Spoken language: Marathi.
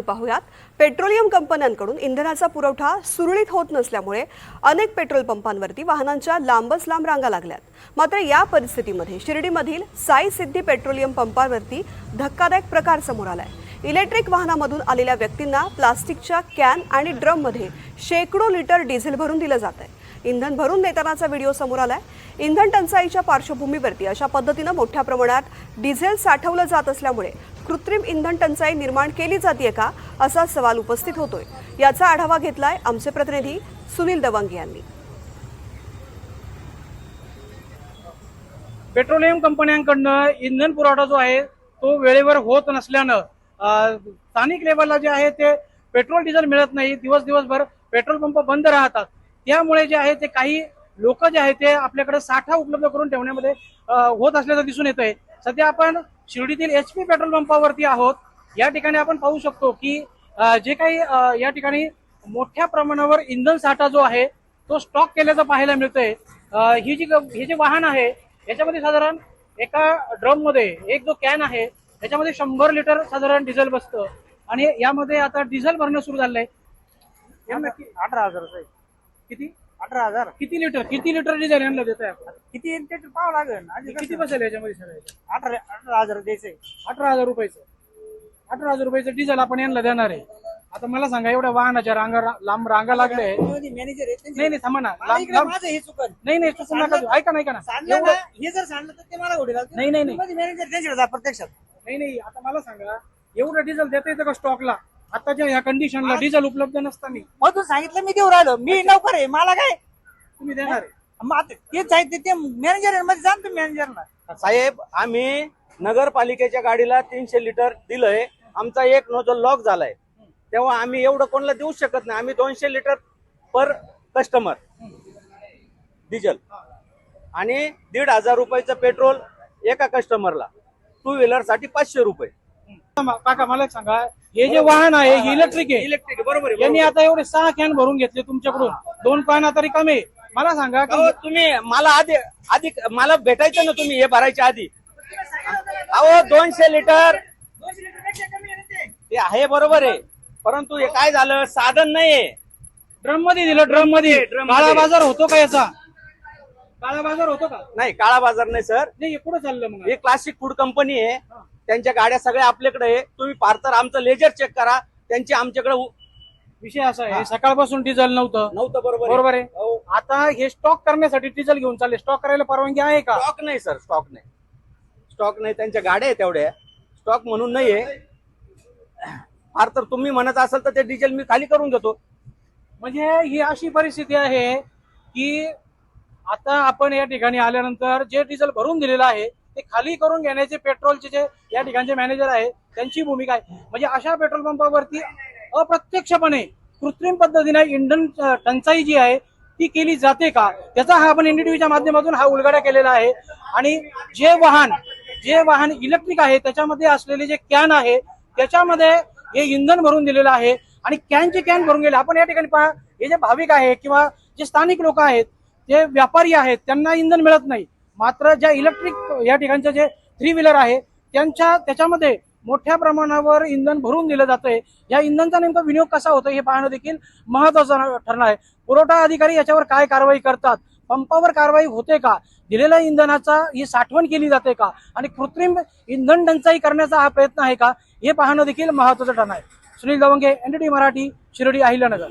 पाहूयात. पेट्रोलियम कंपन्यांकडून इंधनाचा पुरवठा सुरळीत होत नसल्यामुळे अनेक पेट्रोल पंपांवरती वाहनांच्या लांबच लांब रांगा लागल्यात. मात्र या परिस्थितीमध्ये शिर्डीमधील साई सिद्धी पेट्रोलियम पंपावरती धक्कादायक प्रकार समोर आलाय. इलेक्ट्रिक वाहनामधून आलेल्या व्यक्तींना प्लास्टिकच्या कॅन आणि ड्रममध्ये शेकडो लिटर डिझेल भरून दिलं जात आहे. इंधन भरून देतानाचा व्हिडिओ समोर आलाय. इंधन टंचाईच्या पार्श्वभूमीवरती अशा पद्धतीनं मोठ्या प्रमाणात डिझेल साठवलं जात असल्यामुळे कृत्रिम इंधन टंचाई निर्माण केली जाते का असा सवाल उपस्थित होतोय. याचा आढावा घेतलाय आमचे प्रतिनिधी सुनील दवंगे यांनी. पेट्रोलियम कंपन्यांकडनं इंधन पुरवठा जो आहे तो वेळेवर होत नसल्यानं स्थानिक लेवलला जे आहे ते पेट्रोल डिझेल मिळत नाही. दिवसभर पेट्रोल पंप बंद राहतात. त्यामुळे जे आहे ते काही लोक जे आहे ते आपल्याकडे साठा उपलब्ध करून ठेवण्यामध्ये होत असल्याचं दिसून येत आहे. सध्या आपण शिर्डीतील HP पेट्रोल पंपावरती आहोत. या ठिकाणी आपण पाहू शकतो की जे काही या ठिकाणी मोठ्या प्रमाणावर इंधन साठा जो आहे तो स्टॉक केल्याचं पाहायला मिळतंय. हे जे वाहन आहे याच्यामध्ये साधारण एका ड्रम मध्ये एक जो कॅन आहे त्याच्यामध्ये 100 लिटर साधारण डिझेल बसतं आणि यामध्ये आता डिझेल भरणं सुरू झालंय. 18,000 किती 18,000 किती लिटर डिझेल यांना देत आहे? किती लिटर पाहावं लागेल. किती बसेल याच्यामध्ये सर? 18,000 द्यायचंय. 18,000 रुपयाचं 18,000 रुपयाचं डिझेल आपण यांना देणार आहे. आता मला सांगा एवढ्या वाहनाच्या लांब रांगा लागले. मॅनेजर नाही थांबा ना. माझं हे चुकन नाही चुकून नका देऊ. ऐका ना हे जर सांगलं तर ते मला घोडी नाही मॅनेजर त्यांच्याकडे प्रत्यक्षात नाही आता मला सांगा एवढं डिझेल देता येतं का स्टॉकला? आताच्या ह्या कंडिशनला डिझेल उपलब्ध नसताना मधून सांगितलं मी देऊ राहिलो. मी नोकर आहे. मला काय तुम्ही देणार आहे? मग तेच आहे ते मॅनेजर मध्ये सांगतो मॅनेजरला. साहेब आम्ही नगरपालिकेच्या गाडीला 300 लिटर दिलंय. आमचा एक नोजल लॉक झालाय. तेव्हा आम्ही एवढं कोणाला देऊ शकत नाही. आम्ही 200 लिटर पर कस्टमर डिझेल आणि 1,500 रुपयाचं पेट्रोल एका कस्टमरला. 2 व्हीलर साठी 500 रुपये. काका मला एक सांगा हे जे वाहन आहे हे इलेक्ट्रिक बरोबर आहे. यांनी आता एवढे 6 कॅन भरून घेतले तुमच्याकडून. 2 कॅन तरी कमी. मला सांगा की तुम्ही मला आधी मला भेटायचं ना. तुम्ही हे भरायच्या आधी 200 लिटर ते आहे बरोबर आहे. परंतु हे काय झालं साधन नाहीये. ड्रम मध्ये दिलं. ड्रम मध्ये काळा बाजार होतो का याचा? काळा बाजार होतो का? नाही काळा बाजार नाही सर. नाही कुठं चाललं मग? हे क्लासिक फूड कंपनी आहे. त्यांच्या गाड्या सगळ्या आपल्याकडे आहे. तुम्ही फार तर आमचं लेजर चेक करा. त्यांची आमच्याकडे विषय असा आहे सकाळपासून डिझेल नव्हतं. बरोबर आहे. आता हे स्टॉक करण्यासाठी डिझेल घेऊन चालले. स्टॉक करायला परवानगी आहे का? स्टॉक नाही सर. स्टॉक नाही. त्यांच्या गाड्या आहे तेवढ्या. स्टॉक म्हणून नाहीये. फार तर तुम्ही म्हणत असाल तर ते डिझेल मी खाली करून घेतो. म्हणजे ही अशी परिस्थिती आहे की आता आपण या ठिकाणी आल्यानंतर जे डिझेल भरून दिलेलं आहे ते खाली करून घेण्याचे पेट्रोलचे जे या ठिकाणचे मॅनेजर आहे त्यांची भूमिका आहे. म्हणजे अशा पेट्रोल पंपावरती अप्रत्यक्षपणे कृत्रिम पद्धतीने इंधन टंचाई जी आहे ती केली जाते का त्याचा हा आपण NDTVच्या माध्यमातून हा उलगडा केलेला आहे. आणि जे वाहन इलेक्ट्रिक आहे त्याच्यामध्ये असलेले जे कॅन आहे त्याच्यामध्ये हे इंधन भरून दिलेलं आहे आणि कॅनचे कॅन भरून गेले. आपण या ठिकाणी पहा हे जे भाविक आहे किंवा जे स्थानिक लोक आहेत जे व्यापारी आहेत त्यांना इंधन मिळत नाही. मात्र ज्या इलेक्ट्रिक या ठिकाणचे जे 3 व्हीलर आहे त्याच्यामध्ये मोठ्या प्रमाणावर इंधन भरून दिलं जातंय. या इंधनचा नेमका विनियोग कसा होतो हे पाहणं देखील महत्वाचं ठरणार आहे. पुरवठा अधिकारी याच्यावर काय कारवाई करतात? पंपावर कारवाई होते का? दिलेल्या इंधनाचा ही साठवण केली जाते का? आणि कृत्रिम इंधन टंचाई करण्याचा हा प्रयत्न आहे का हे पाहणं देखील महत्वाचं ठरणार आहे. सुनील दवंगे, NDTV मराठी, शिर्डी, अहिल्यानगर.